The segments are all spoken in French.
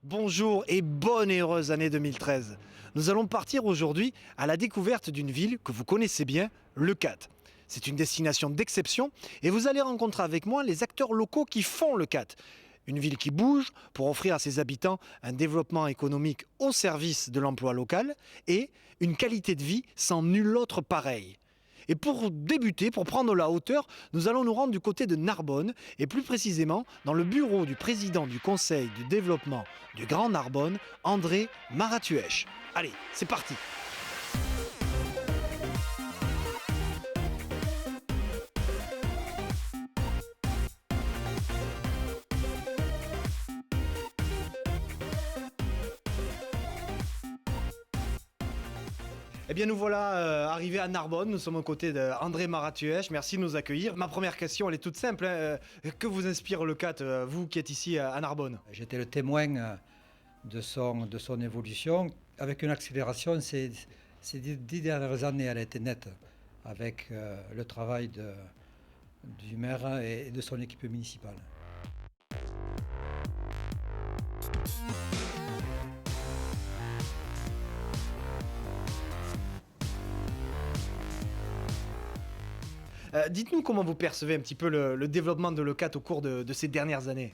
Bonjour et bonne et heureuse année 2013. Nous allons partir aujourd'hui à la découverte d'une ville que vous connaissez bien, Leucate. C'est une destination d'exception et vous allez rencontrer avec moi les acteurs locaux qui font Leucate. Une ville qui bouge pour offrir à ses habitants un développement économique au service de l'emploi local et une qualité de vie sans nul autre pareil. Et pour débuter, pour prendre la hauteur, nous allons nous rendre du côté de Narbonne et plus précisément dans le bureau du président du conseil du développement du Grand Narbonne, André Maratuèche. Allez, c'est parti! Eh bien nous voilà arrivés à Narbonne, nous sommes aux côtés d'André Maratuèche, merci de nous accueillir. Ma première question elle est toute simple, que vous inspire Leucate, vous qui êtes ici à Narbonne? J'étais le témoin de son évolution, avec une accélération ces 10 dernières années, elle a été nette, avec le travail du maire et de son équipe municipale. Dites-nous comment vous percevez un petit peu le développement de Leucate au cours de ces dernières années.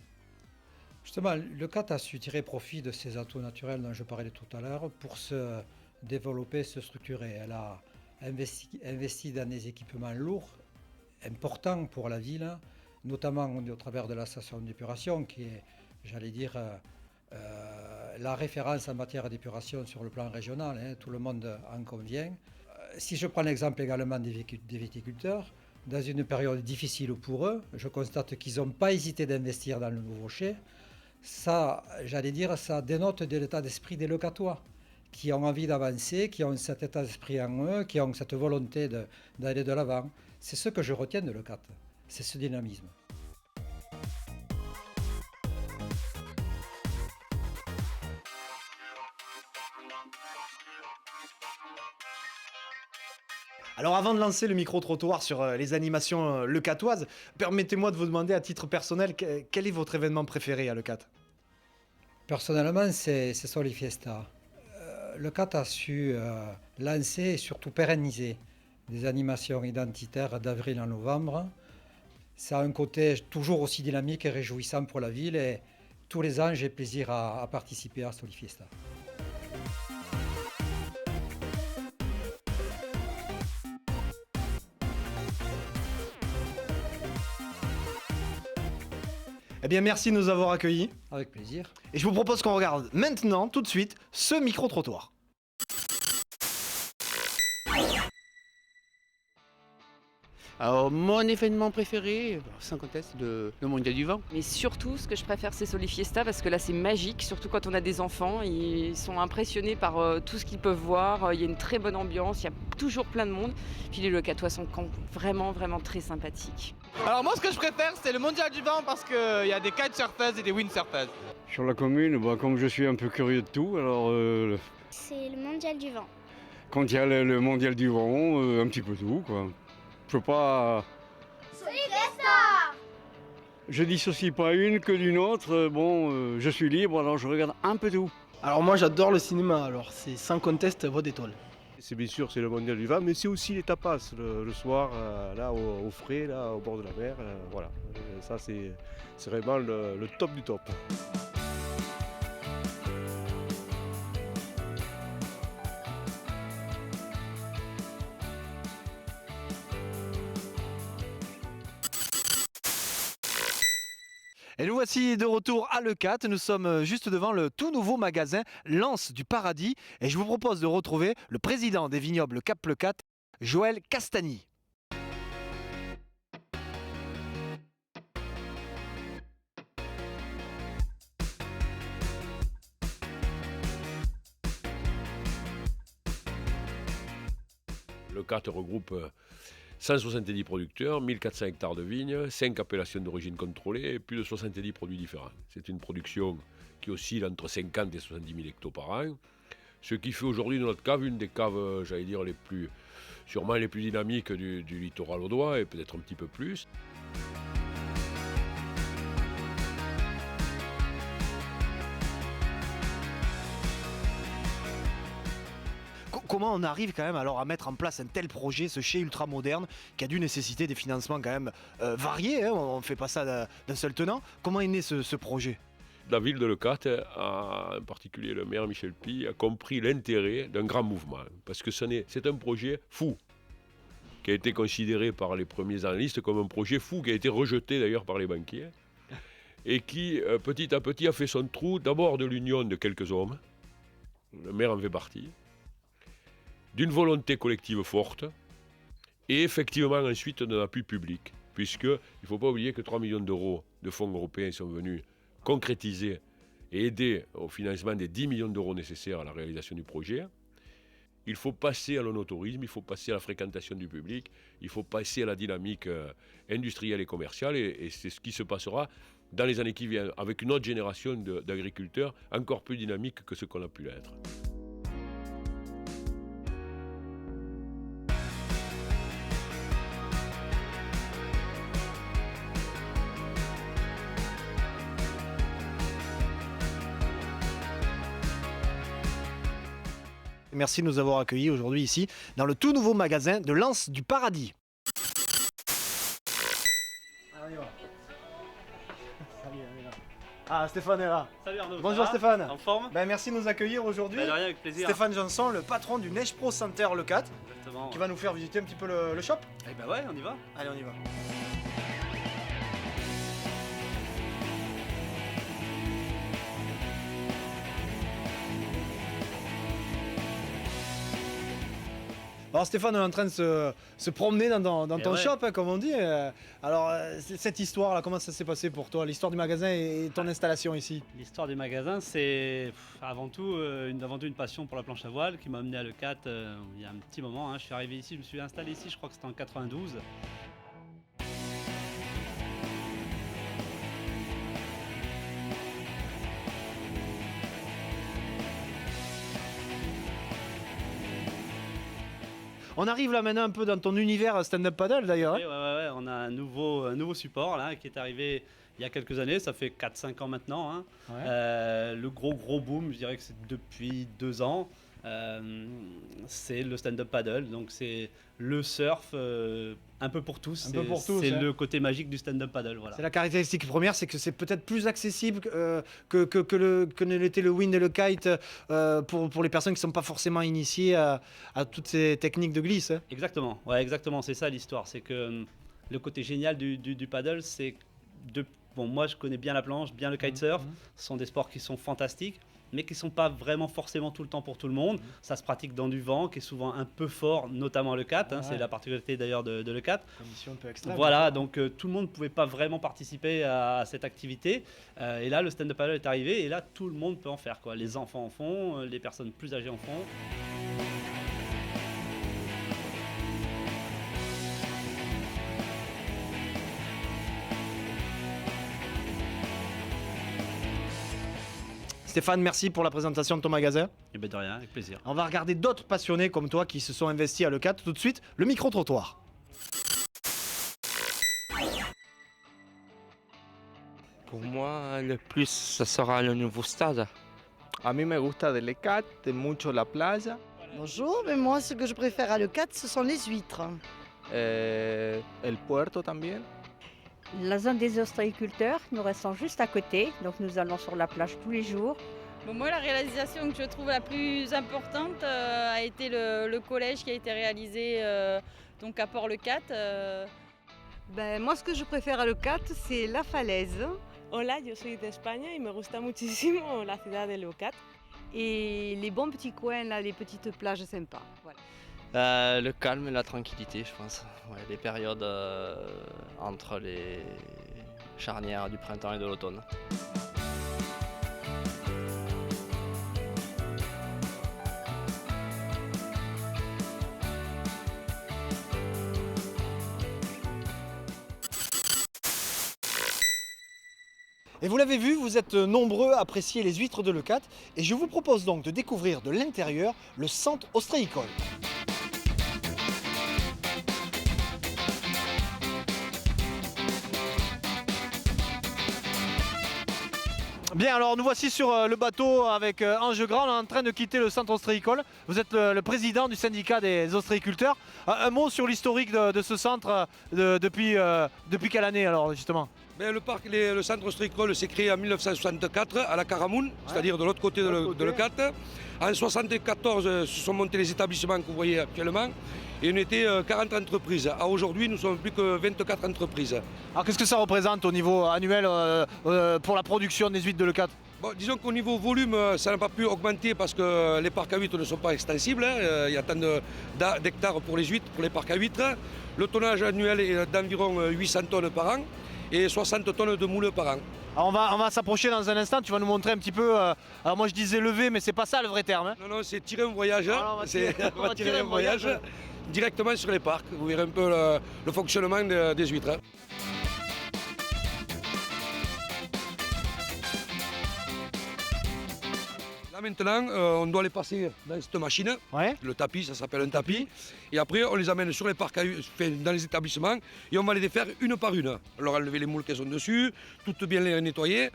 Justement, Leucate a su tirer profit de ses atouts naturels dont je parlais tout à l'heure pour se développer, se structurer. Elle a investi dans des équipements lourds, importants pour la ville, notamment au travers de la station d'épuration qui est, j'allais dire, la référence en matière d'épuration sur le plan régional, hein, tout le monde en convient. Si je prends l'exemple également des viticulteurs, dans une période difficile pour eux, je constate qu'ils n'ont pas hésité d'investir dans le nouveau chai. Ça, j'allais dire, ça dénote de l'état d'esprit des Leucatois, qui ont envie d'avancer, qui ont cet état d'esprit en eux, qui ont cette volonté d'aller de l'avant. C'est ce que je retiens de Leucate, c'est ce dynamisme. Alors avant de lancer le micro-trottoir sur les animations leucatoises, permettez-moi de vous demander à titre personnel quel est votre événement préféré à Leucate? Personnellement, c'est Solifiesta. Leucate a su lancer et surtout pérenniser des animations identitaires d'avril à novembre. Ça a un côté toujours aussi dynamique et réjouissant pour la ville et tous les ans j'ai plaisir à participer à Solifiesta. Eh bien merci de nous avoir accueillis Avec plaisir. et je vous propose qu'on regarde maintenant, tout de suite, ce micro-trottoir. Alors, mon événement préféré, sans conteste, le Mondial du vent. Mais surtout, ce que je préfère, c'est Solifiesta parce que là, c'est magique. Surtout quand on a des enfants, ils sont impressionnés par tout ce qu'ils peuvent voir. Il y a une très bonne ambiance, il y a toujours plein de monde. Puis les Leucatois sont vraiment, vraiment très sympathiques. Alors moi ce que je préfère c'est le mondial du vent parce qu'il y a des kitesurfers et des windsurfers. Sur la commune, comme je suis un peu curieux de tout, alors C'est le mondial du vent. quand il y a le mondial du vent, un petit peu tout quoi. Je peux pas. Je dissocie pas une que d'une autre. Je suis libre, alors je regarde un peu tout. Alors moi j'adore le cinéma, alors c'est sans conteste Voix d'étoile. C'est bien sûr c'est le mondial du vin, mais c'est aussi les tapas le soir, là au frais, là au bord de la mer. Voilà, ça c'est vraiment le top du top. Et nous voici de retour à Leucate, nous sommes juste devant le tout nouveau magasin L'Anse du Paradis et je vous propose de retrouver le président des vignobles Cap Leucate, Joël Castagny. Leucate regroupe 170 producteurs, 1400 hectares de vignes, 5 appellations d'origine contrôlée et plus de 70 produits différents. C'est une production qui oscille entre 50 et 70 000 hectos par an. Ce qui fait aujourd'hui de notre cave une des caves, j'allais dire, sûrement les plus dynamiques du littoral audois et peut-être un petit peu plus. comment on arrive quand même alors à mettre en place un tel projet, ce chai ultra moderne, qui a dû nécessiter des financements quand même variés, hein, on ne fait pas ça d'un seul tenant. Comment est né ce projet ? La ville de Leucate, en particulier le maire Michel Py, a compris l'intérêt d'un grand mouvement. Parce que c'est un projet fou, qui a été considéré par les premiers analystes comme un projet fou, qui a été rejeté d'ailleurs par les banquiers, et qui petit à petit a fait son trou, d'abord de l'union de quelques hommes, le maire en fait partie, d'une volonté collective forte, et effectivement ensuite d'un appui public, puisqu'il ne faut pas oublier que 3 millions d'euros de fonds européens sont venus concrétiser et aider au financement des 10 millions d'euros nécessaires à la réalisation du projet. Il faut passer à l'onotourisme, il faut passer à la fréquentation du public, il faut passer à la dynamique industrielle et commerciale, et c'est ce qui se passera dans les années qui viennent, avec une autre génération d'agriculteurs encore plus dynamiques que ce qu'on a pu l'être. Merci de nous avoir accueillis aujourd'hui ici dans le tout nouveau magasin de l'Anse du Paradis. Ah, Stéphane est là. Salut Arnaud. Bonjour Stéphane. En forme? Merci de nous accueillir aujourd'hui. De rien, avec plaisir. Stéphane Janson, le patron du Neige Pro Center Leucate, Exactement. qui va nous faire visiter un petit peu le shop. Eh ben ouais, on y va. Allez, on y va. Alors Stéphane, on est en train de se promener dans ton ouais. shop, hein, comme on dit. Alors, cette histoire-là, comment ça s'est passé pour toi? L'histoire du magasin et ton installation ici? L'histoire du magasin, c'est avant tout une passion pour la planche à voile qui m'a amené à Leucate il y a un petit moment. Hein. Je suis arrivé ici, je me suis installé ici, je crois que c'était en 92. On arrive là maintenant un peu dans ton univers stand-up paddle d'ailleurs. Oui, ouais, on a un nouveau support là, qui est arrivé il y a quelques années, ça fait 4-5 ans maintenant. Hein. Ouais. Le gros boom, je dirais que c'est depuis 2 ans. C'est le stand-up paddle, donc c'est le surf un peu pour tous. C'est hein. le côté magique du stand-up paddle. Voilà. C'est la caractéristique première, c'est que c'est peut-être plus accessible que ne l'était le wind et le kite pour les personnes qui ne sont pas forcément initiées à toutes ces techniques de glisse. Hein. Exactement, ouais, exactement, c'est ça l'histoire. C'est que le côté génial du paddle, c'est bon, moi je connais bien la planche, bien le kitesurf, ce sont des sports qui sont fantastiques, mais qui ne sont pas vraiment forcément tout le temps pour tout le monde. Ça se pratique dans du vent, qui est souvent un peu fort, notamment Leucate, hein, c'est la particularité d'ailleurs de Leucate. Condition un peu extrême. Voilà, donc tout le monde ne pouvait pas vraiment participer à cette activité. Et là, le stand-up paddle est arrivé, et là, tout le monde peut en faire, quoi. Les enfants en font, les personnes plus âgées en font. Stéphane, merci pour la présentation de ton magasin. Et bien de rien, avec plaisir. On va regarder d'autres passionnés comme toi qui se sont investis à Leucate. Tout de suite, le micro-trottoir. Pour moi, le plus, ce sera le nouveau stade. A mí me gusta de Leucate, mucho la playa. Bonjour, mais moi ce que je préfère à Leucate, ce sont les huîtres. El puerto también. La zone des ostréiculteurs, nous restons juste à côté, donc nous allons sur la plage tous les jours. Bon, moi, la réalisation que je trouve la plus importante a été le collège qui a été réalisé donc à Port-Leucate. Moi, ce que je préfère à Leucate, c'est la falaise. Hola, yo soy de España y me gusta muchísimo la ciudad de Leucate. Et les bons petits coins, là, les petites plages sympas. Voilà. Le calme et la tranquillité, je pense. Ouais, les périodes entre les charnières du printemps et de l'automne. Et vous l'avez vu, vous êtes nombreux à apprécier les huîtres de Leucate et je vous propose donc de découvrir de l'intérieur le centre ostréicole. Bien, alors nous voici sur le bateau avec Ange Grand, on est en train de quitter le centre ostréicole. Vous êtes le président du syndicat des ostréiculteurs. Un mot sur l'historique de ce centre depuis quelle année alors justement? Le centre ostréicole s'est créé en 1964 à la Caramoun, c'est-à-dire de l'autre côté de Leucate. En 1974 se sont montés les établissements que vous voyez actuellement et on était 40 entreprises. Aujourd'hui, nous sommes plus que 24 entreprises. Alors qu'est-ce que ça représente au niveau annuel pour la production des huîtres de Leucate? Bon, disons qu'au niveau volume, ça n'a pas pu augmenter parce que les parcs à huîtres ne sont pas extensibles. Il y a tant d'hectares pour les huîtres, pour les parcs à huîtres. Le tonnage annuel est d'environ 800 tonnes par an et 60 tonnes de moules par an. Alors on va s'approcher dans un instant, tu vas nous montrer un petit peu, alors moi je disais lever mais c'est pas ça le vrai terme. Hein. Non, c'est tirer un voyage, on va tirer un voyage directement sur les parcs, vous verrez un peu le fonctionnement des huîtres. Là maintenant, on doit les passer dans cette machine, le tapis, ça s'appelle un tapis, et après on les amène sur les parcs, dans les établissements, et on va les défaire une par une. Alors enlever les moules qu'elles ont dessus, toutes bien les nettoyer,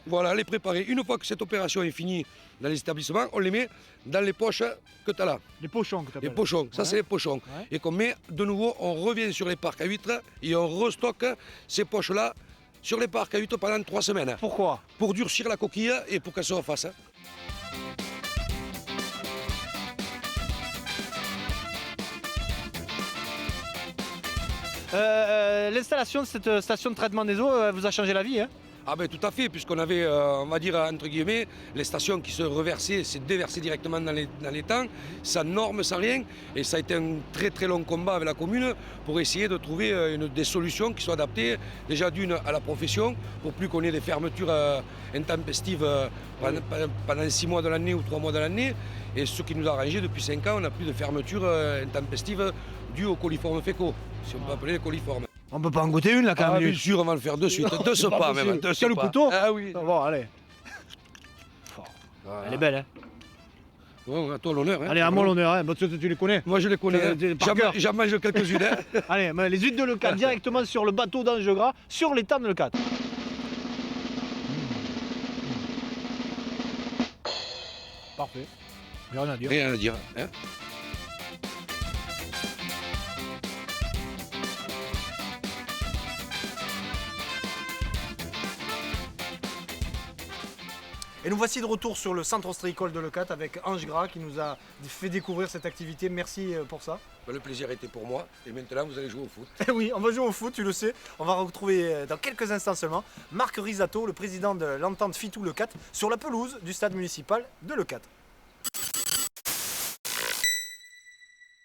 voilà, les préparer. Une fois que cette opération est finie dans les établissements, on les met dans les poches que tu as là. Les pochons que tu as. Les pochons, ça c'est les pochons. Et qu'on met de nouveau, on revient sur les parcs à huîtres et on restocke ces poches-là sur les parcs à huîtres pendant 3 semaines. Pourquoi? Pour durcir la coquille et pour qu'elle se refasse. L'installation de cette station de traitement des eaux vous a changé la vie, hein? Ah ben tout à fait, puisqu'on avait, on va dire entre guillemets, les stations qui se reversaient, se déversaient directement dans les temps, sans normes, sans rien. Et ça a été un très très long combat avec la commune pour essayer de trouver des solutions qui soient adaptées déjà d'une à la profession, pour plus qu'on ait des fermetures intempestives pendant 6 mois de l'année ou 3 mois de l'année. Et ce qui nous a arrangé depuis 5 ans, on n'a plus de fermetures intempestives dues aux coliformes fécaux, si on peut appeler les coliformes. On peut pas en goûter une là quand même. Ah bien sûr, on va le faire de suite, de ce pas même. C'est le couteau? Ah oui. Bon, allez. Voilà. Elle est belle, hein? Bon, à toi l'honneur. Hein. Allez, à moi l'honneur, hein. Tu les connais? Moi je les connais, hein. J'en mange quelques-unes. Hein. Allez, les huîtres de Leucate directement sur le bateau d'Ange Gras, sur l'étang de Leucate. Parfait. Rien à dire. Rien à dire. Hein. Et nous voici de retour sur le centre ostréicole de Leucate avec Ange Gras qui nous a fait découvrir cette activité. Merci pour ça. Le plaisir était pour moi et maintenant vous allez jouer au foot. Oui, on va jouer au foot, tu le sais. On va retrouver dans quelques instants seulement Marc Risato, le président de l'entente Fitou Leucate, sur la pelouse du stade municipal de Leucate.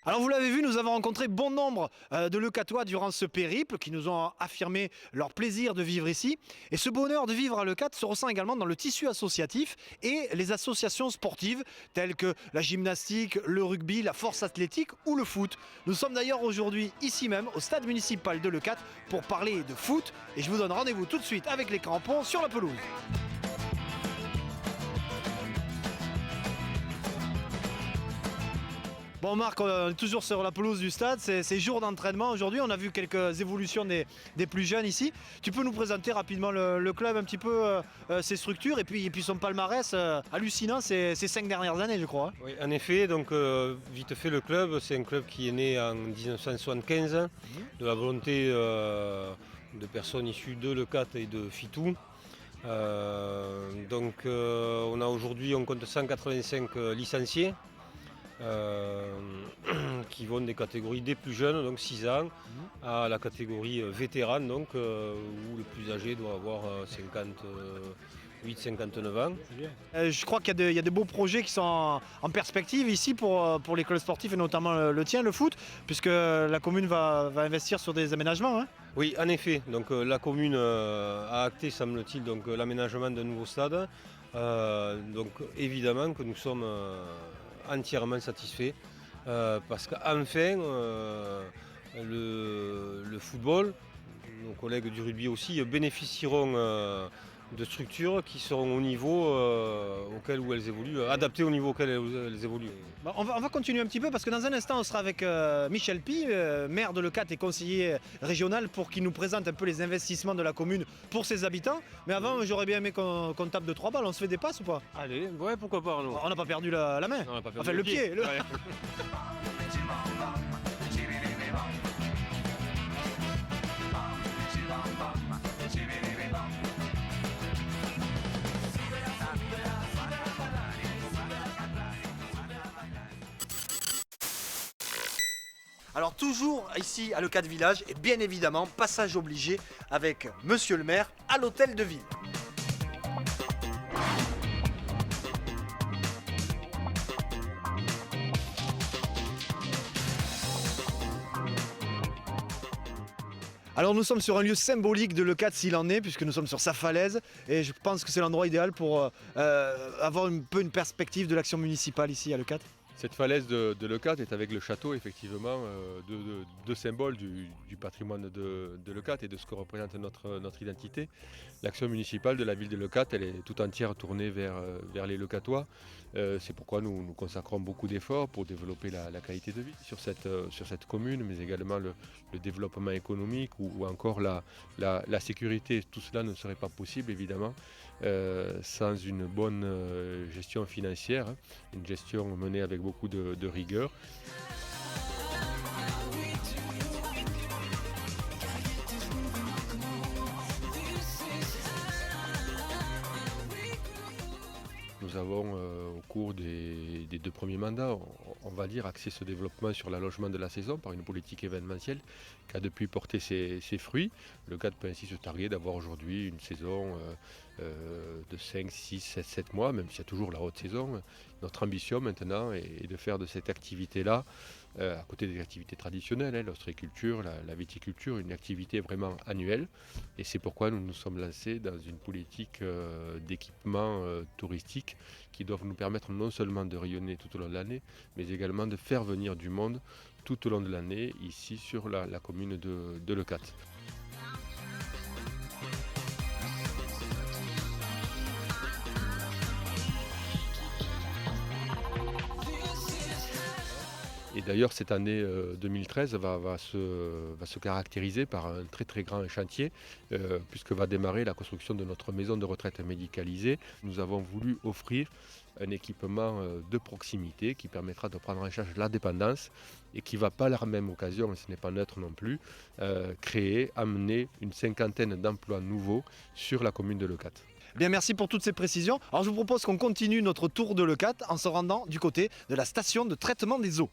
Alors vous l'avez vu, nous avons rencontré bon nombre de Leucatois durant ce périple qui nous ont affirmé leur plaisir de vivre ici. Et ce bonheur de vivre à Leucate se ressent également dans le tissu associatif et les associations sportives telles que la gymnastique, le rugby, la force athlétique ou le foot. Nous sommes d'ailleurs aujourd'hui ici même au stade municipal de Leucate pour parler de foot et je vous donne rendez-vous tout de suite avec les crampons sur la pelouse. Bon Marc, on est toujours sur la pelouse du stade, c'est jour d'entraînement aujourd'hui, on a vu quelques évolutions des plus jeunes ici. Tu peux nous présenter rapidement le club, un petit peu ses structures et puis son palmarès hallucinant ces 5 dernières années je crois. Oui, en effet, donc vite fait le club, c'est un club qui est né en 1975 de la volonté de personnes issues de Leucate et de Fitou. On compte 185 licenciés. Qui vont des catégories des plus jeunes, donc 6 ans, à la catégorie vétérane, donc, où le plus âgé doit avoir 58-59 ans. Je crois qu'il y a des beaux projets qui sont en perspective ici pour les clubs sportifs et notamment le tien, le foot, puisque la commune va investir sur des aménagements. Hein. Oui, en effet. Donc, la commune a acté, semble-t-il, l'aménagement d'un nouveau stade. Donc évidemment que nous sommes entièrement satisfaits parce qu'enfin le football, nos collègues du rugby aussi, bénéficieront structures qui seront au niveau auquel où elles évoluent, adaptées au niveau auquel elles évoluent. Bon, on va continuer un petit peu parce que dans un instant on sera avec Michel Pi, maire de Leucate et conseiller régional, pour qu'il nous présente un peu les investissements de la commune pour ses habitants. Mais avant, j'aurais bien aimé qu'on tape de 3 balles. On se fait des passes ou pas? Allez, ouais, pourquoi pas. Alors. On n'a pas perdu la main. Non, on n'a pas perdu enfin le pied. Ouais. Alors toujours ici à Leucate Village et bien évidemment passage obligé avec Monsieur le maire à l'hôtel de ville. Alors nous sommes sur un lieu symbolique de Leucate s'il en est, puisque nous sommes sur sa falaise et je pense que c'est l'endroit idéal pour avoir un peu une perspective de l'action municipale ici à Leucate. Cette falaise de Leucate est avec le château, effectivement, deux symboles du patrimoine de Leucate et de ce que représente notre identité. L'action municipale de la ville de Leucate, elle est tout entière tournée vers les Leucatois. C'est pourquoi nous consacrons beaucoup d'efforts pour développer la qualité de vie sur cette commune, mais également le développement économique ou encore la sécurité. Tout cela ne serait pas possible, évidemment, sans une bonne gestion financière, une gestion menée avec beaucoup de rigueur. Nous avons, au cours des 2 premiers mandats, on va dire, axé ce développement sur l'allongement de la saison par une politique événementielle qui a depuis porté ses fruits. Leucate peut ainsi se targuer d'avoir aujourd'hui une saison de 5, 6, 7 mois, même s'il y a toujours la haute saison. Notre ambition maintenant est de faire de cette activité-là, à côté des activités traditionnelles, l'ostréiculture, la viticulture, une activité vraiment annuelle. Et c'est pourquoi nous nous sommes lancés dans une politique d'équipement touristique qui doivent nous permettre non seulement de rayonner tout au long de l'année, mais également de faire venir du monde tout au long de l'année ici sur la commune de Leucate. Et d'ailleurs, cette année 2013 va se caractériser par un très très grand chantier, puisque va démarrer la construction de notre maison de retraite médicalisée. Nous avons voulu offrir un équipement de proximité qui permettra de prendre en charge la dépendance et qui va par la même occasion, et ce n'est pas neutre non plus, amener une 50aine d'emplois nouveaux sur la commune de Leucate. Bien, merci pour toutes ces précisions. Alors je vous propose qu'on continue notre tour de Leucate en se rendant du côté de la station de traitement des eaux.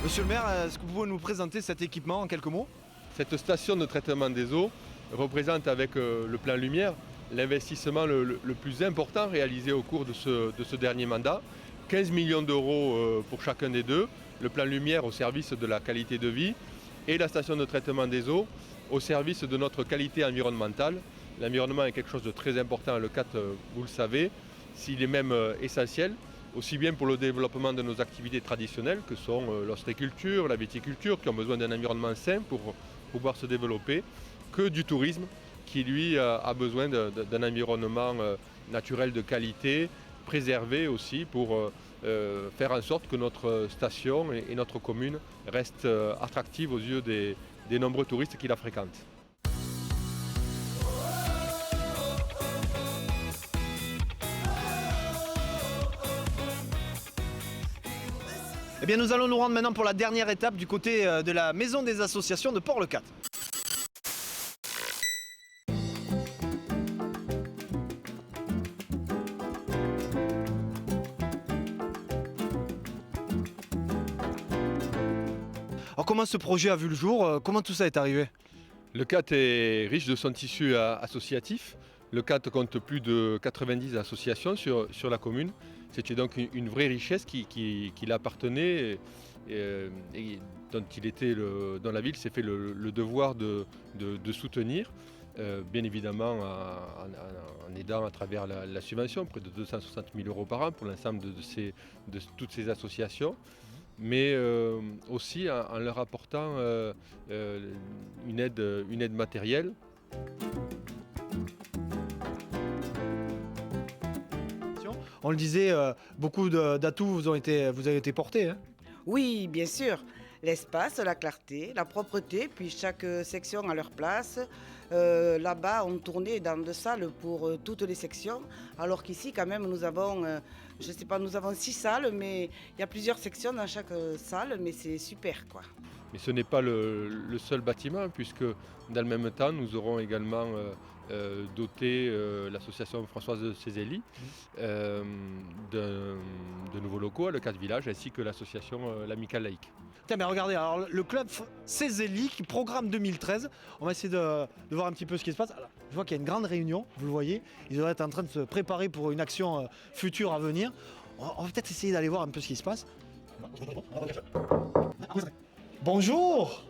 Monsieur le maire, est-ce que vous pouvez nous présenter cet équipement en quelques mots? Cette station de traitement des eaux représente avec le plan Lumière l'investissement le plus important réalisé au cours de ce dernier mandat. 15 millions d'euros pour chacun des deux. Le plan Lumière au service de la qualité de vie et la station de traitement des eaux au service de notre qualité environnementale. L'environnement est quelque chose de très important à Leucate, vous le savez, s'il est même essentiel, aussi bien pour le développement de nos activités traditionnelles que sont l'ostréiculture, la viticulture, qui ont besoin d'un environnement sain pour pouvoir se développer, que du tourisme qui lui a besoin d'un environnement naturel de qualité, préservé aussi pour faire en sorte que notre station et notre commune restent attractives aux yeux des nombreux touristes qui la fréquentent. Eh bien, nous allons nous rendre maintenant pour la dernière étape du côté de la maison des associations de Port-Leucate. Alors, comment ce projet a vu le jour? Comment tout ça est arrivé? Leucate est riche de son tissu associatif. Leucate compte plus de 90 associations sur la commune. C'était donc une vraie richesse qui l'appartenait et dont il était dans la ville s'est fait le devoir de soutenir, bien évidemment en aidant à travers la subvention, près de 260 000 € par an pour l'ensemble de toutes ces associations, mais aussi en leur apportant une aide matérielle. On le disait, beaucoup d'atouts vous avez été portés. Hein. Oui, bien sûr. L'espace, la clarté, la propreté, puis chaque section à leur place. Là-bas, on tournait dans des salles pour toutes les sections, alors qu'ici, quand même, nous avons, je sais pas, nous avons 6 salles, mais il y a plusieurs sections dans chaque salle, mais c'est super, quoi. Mais ce n'est pas le seul bâtiment, puisque dans le même temps, nous aurons également doté l'association Françoise de Cézélie de nouveaux locaux à Le 4 Village, ainsi que l'association l'Amicale Laïque. Tiens, mais regardez, alors le club Cézélie, programme 2013, on va essayer de voir un petit peu ce qui se passe. Alors, je vois qu'il y a une grande réunion, vous le voyez, ils doivent être en train de se préparer pour une action future à venir. On va peut-être essayer d'aller voir un peu ce qui se passe. Bonjour.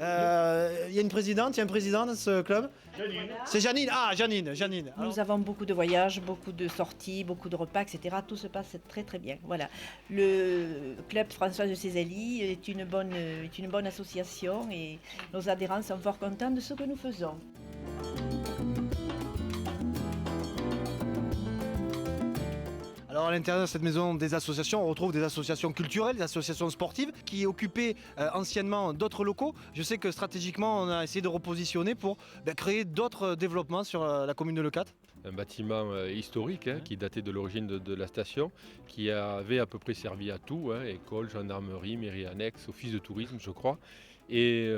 Il y a une présidente, il y a un président dans ce club. Janine. C'est Janine. Ah, Janine. Alors, nous avons beaucoup de voyages, beaucoup de sorties, beaucoup de repas, etc. Tout se passe très très bien. Voilà. Le club Françoise de Cézélie est une bonne association et nos adhérents sont fort contents de ce que nous faisons. Alors à l'intérieur de cette maison des associations, on retrouve des associations culturelles, des associations sportives qui occupaient anciennement d'autres locaux. Je sais que stratégiquement, on a essayé de repositionner pour créer d'autres développements sur la commune de Leucate. Un bâtiment historique qui datait de l'origine de la station, qui avait à peu près servi à tout, école, gendarmerie, mairie annexe, office de tourisme, je crois. Et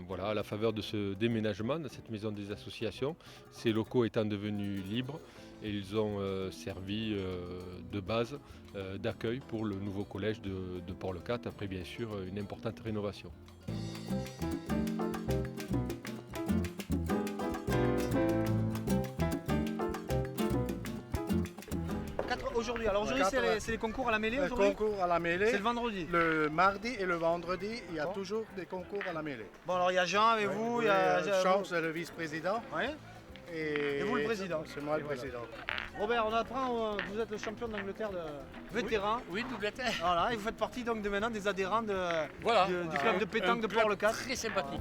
voilà, à la faveur de ce déménagement de cette maison des associations, ces locaux étant devenus libres, et ils ont servi de base d'accueil pour le nouveau collège de Port-le-Cat, après bien sûr une importante rénovation. Aujourd'hui, alors aujourd'hui c'est les concours à la mêlée Le aujourd'hui. concours à la mêlée. C'est le vendredi. Le mardi et le vendredi, il y a toujours des concours à la mêlée. Bon alors il y a Jean avec vous, il y a Charles, c'est le vice-président. Ouais. Et vous le président. C'est moi le président. Robert, on apprend, vous êtes le champion d'Angleterre de vétéran. Oui, d'Angleterre. Voilà, et vous faites partie donc maintenant des adhérents du club de pétanque de Port-le-Cat. Très sympathique.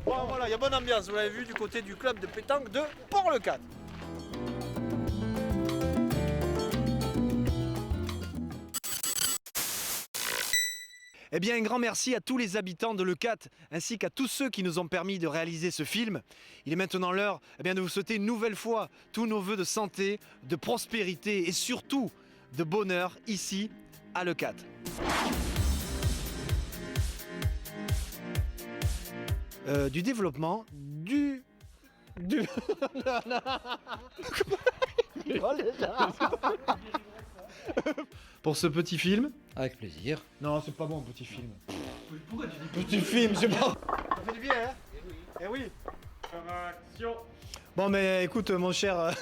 Bon voilà, il y a bonne ambiance, vous l'avez vu, du côté du club de pétanque de Port-le-Cat. Eh bien, un grand merci à tous les habitants de Leucate, ainsi qu'à tous ceux qui nous ont permis de réaliser ce film. Il est maintenant l'heure de vous souhaiter une nouvelle fois tous nos vœux de santé, de prospérité et surtout de bonheur ici à Leucate. Du développement, pour ce petit film. Avec plaisir. Non, c'est pas bon, petit film. Pourquoi tu dis petit film, c'est pas. Ça fait du bien, hein. Eh oui. Action. Bon, mais écoute, mon cher.